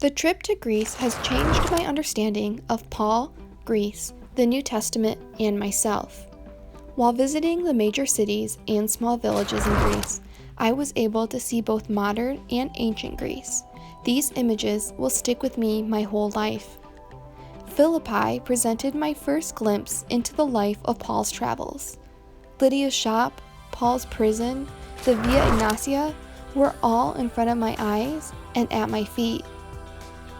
The trip to Greece has changed my understanding of Paul, Greece, the New Testament, and myself. While visiting the major cities and small villages in Greece, I was able to see both modern and ancient Greece. These images will stick with me my whole life. Philippi presented my first glimpse into the life of Paul's travels. Lydia's shop, Paul's prison, the Via Ignatia were all in front of my eyes and at my feet.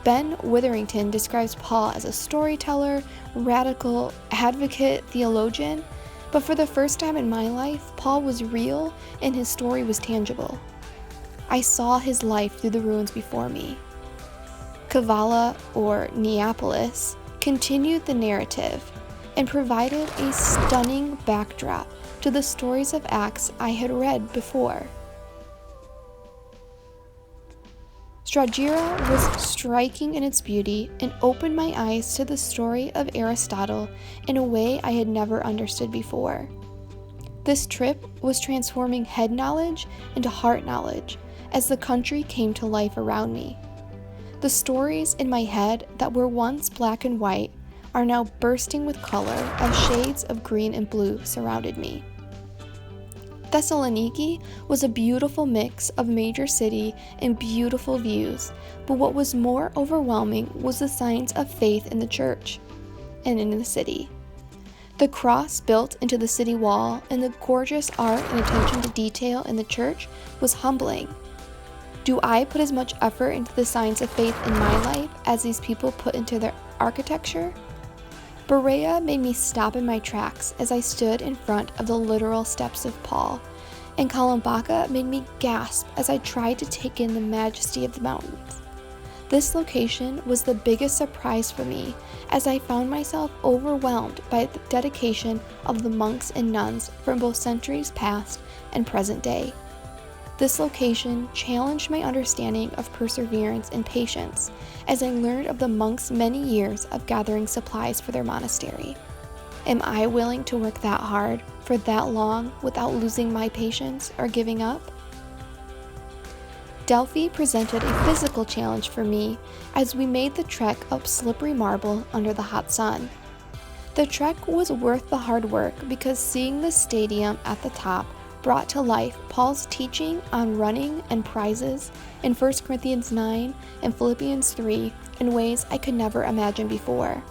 Ben Witherington describes Paul as a storyteller, radical, advocate, theologian, but for the first time in my life, Paul was real and his story was tangible. I saw his life through the ruins before me. Kavala, or Neapolis, continued the narrative and provided a stunning backdrop to the stories of Acts I had read before. Stagira was striking in its beauty and opened my eyes to the story of Aristotle in a way I had never understood before. This trip was transforming head knowledge into heart knowledge as the country came to life around me. The stories in my head that were once black and white are now bursting with color as shades of green and blue surrounded me. Thessaloniki was a beautiful mix of major city and beautiful views, but what was more overwhelming was the signs of faith in the church and in the city. The cross built into the city wall and the gorgeous art and attention to detail in the church was humbling. Do I put as much effort into the signs of faith in my life as these people put into their architecture? Berea made me stop in my tracks as I stood in front of the literal steps of Paul, and Kalambaka made me gasp as I tried to take in the majesty of the mountains. This location was the biggest surprise for me as I found myself overwhelmed by the dedication of the monks and nuns from both centuries past and present day. This location challenged my understanding of perseverance and patience as I learned of the monks' many years of gathering supplies for their monastery. Am I willing to work that hard for that long without losing my patience or giving up? Delphi presented a physical challenge for me as we made the trek up slippery marble under the hot sun. The trek was worth the hard work because seeing the stadium at the top brought to life Paul's teaching on running and prizes in 1 Corinthians 9 and Philippians 3 in ways I could never imagine before.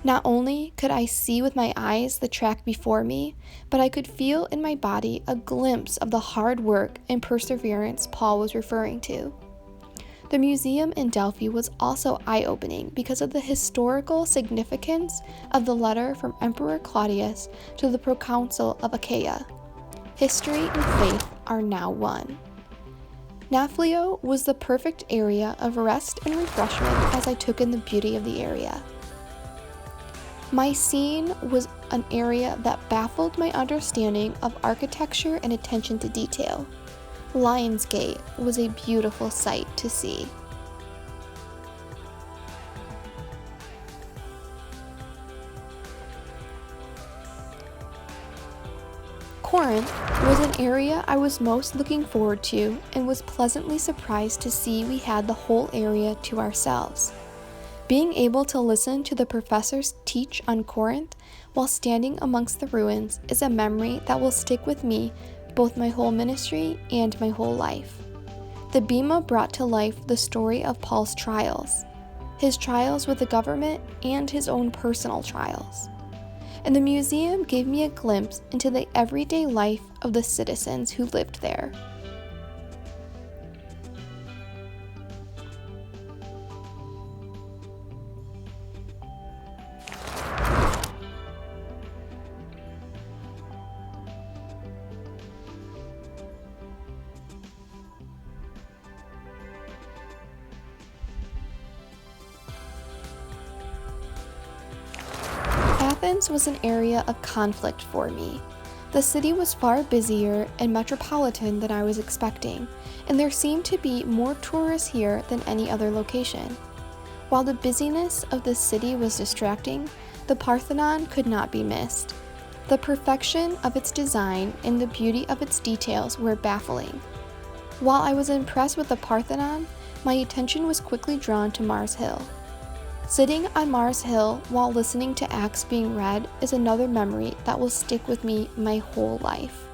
Not only could I see with my eyes the track before me, but I could feel in my body a glimpse of the hard work and perseverance Paul was referring to. The museum in Delphi was also eye-opening because of the historical significance of the letter from Emperor Claudius to the proconsul of Achaia. History and faith are now one. Nafplio was the perfect area of rest and refreshment as I took in the beauty of the area. Mycene was an area that baffled my understanding of architecture and attention to detail. Lionsgate was a beautiful sight to see. Corinth was an area I was most looking forward to and was pleasantly surprised to see we had the whole area to ourselves. Being able to listen to the professors teach on Corinth while standing amongst the ruins is a memory that will stick with me both my whole ministry and my whole life. The Bema brought to life the story of Paul's trials, his trials with the government and his own personal trials. And the museum gave me a glimpse into the everyday life of the citizens who lived there. Athens was an area of conflict for me. The city was far busier and metropolitan than I was expecting, and there seemed to be more tourists here than any other location. While the busyness of the city was distracting, the Parthenon could not be missed. The perfection of its design and the beauty of its details were baffling. While I was impressed with the Parthenon, my attention was quickly drawn to Mars Hill. Sitting on Mars Hill while listening to Acts being read is another memory that will stick with me my whole life.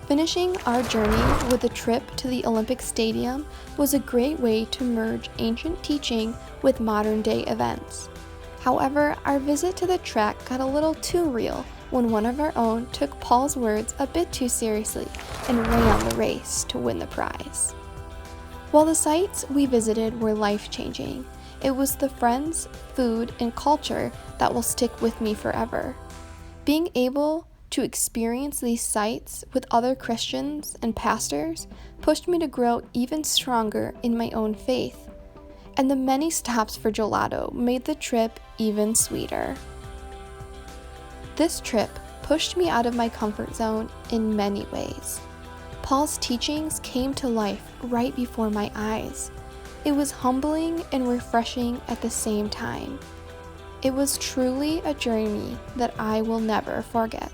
Finishing our journey with a trip to the Olympic Stadium was a great way to merge ancient teaching with modern-day events. However, our visit to the track got a little too real when one of our own took Paul's words a bit too seriously and ran the race to win the prize. While the sites we visited were life-changing, it was the friends, food, and culture that will stick with me forever. Being able to experience these sites with other Christians and pastors pushed me to grow even stronger in my own faith, and the many stops for gelato made the trip even sweeter. This trip pushed me out of my comfort zone in many ways. Paul's teachings came to life right before my eyes. It was humbling and refreshing at the same time. It was truly a journey that I will never forget.